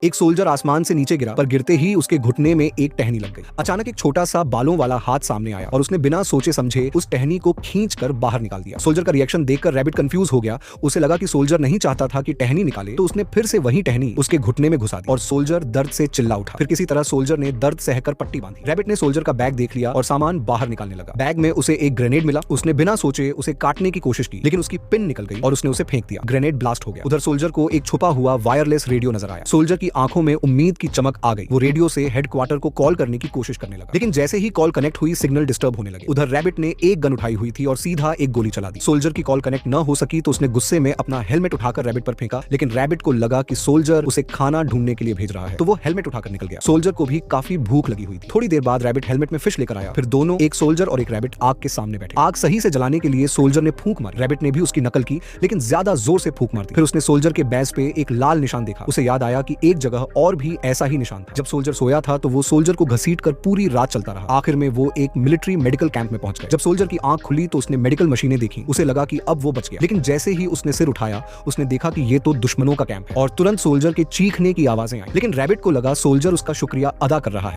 एक सोल्जर आसमान से नीचे गिरा, पर गिरते ही उसके घुटने में एक टहनी लग गई। अचानक एक छोटा सा बालों वाला हाथ सामने आया और उसने बिना सोचे समझे उस टहनी को खींचकर बाहर निकाल दिया। सोल्जर का रिएक्शन देखकर रैबिट कंफ्यूज हो गया। उसे लगा कि सोल्जर नहीं चाहता था कि टहनी निकाले, तो उसने फिर से वही टहनी उसके घुटने में घुसा दी और सोल्जर दर्द से चिल्ला उठा। फिर किसी तरह सोल्जर ने दर्द सहकर पट्टी बांधी। रैबिट ने सोल्जर का बैग देख लिया और सामान बाहर निकालने लगा। बैग में उसे एक ग्रेनेड मिला। उसने बिना सोचे उसे काटने की कोशिश की, लेकिन उसकी पिन निकल गई और उसने उसे फेंक दिया। ग्रेनेड ब्लास्ट हो गया। उधर सोल्जर को एक छुपा हुआ वायरलेस रेडियो नजर आया। सोल्जर की आंखों में उम्मीद की चमक आ गई। वो रेडियो से हेडक्वार्टर को कॉल करने की कोशिश करने लगा, लेकिन जैसे ही कॉल कनेक्ट हुई सिग्नल डिस्टर्ब होने लगे। उधर रैबिट ने एक गन उठाई हुई थी और सीधा एक गोली चला दी। सोल्जर की कॉल कनेक्ट न हो सकी तो उसने गुस्से में अपना हेलमेट उठाकर रैबिट पर फेंका, लेकिन रैबिट को लगा कि सोल्जर उसे खाना ढूंढने के लिए भेज रहा है, तो वो हेलमेट उठाकर निकल गया। सोल्जर को भी काफी भूख लगी हुई थी। थोड़ी देर बाद रैबिट हेलमेट में फिश लेकर आया। फिर दोनों, एक सोल्जर और एक रैबिट, आग के सामने बैठे। आग सही से जलाने के लिए सोल्जर ने फूंक मारी। रैबिट ने भी उसकी नकल की, लेकिन ज्यादा जोर से फूंक मार दी। फिर उसने सोल्जर के बैज पे एक लाल निशान देखा। उसे याद आया कि एक जगह और भी ऐसा ही निशान था। जब सोल्जर सोया था तो वो सोल्जर को घसीटकर पूरी रात चलता रहा। आखिर में वो एक मिलिट्री मेडिकल कैंप में पहुंच गया। जब सोल्जर की आंख खुली तो उसने मेडिकल मशीनें देखी। उसे लगा कि अब वो बच गया, लेकिन जैसे ही उसने सिर उठाया उसने देखा कि ये तो दुश्मनों का कैंप है और तुरंत सोल्जर के चीखने की आवाजें आई। लेकिन रैबिट को लगा सोल्जर उसका शुक्रिया अदा कर रहा है।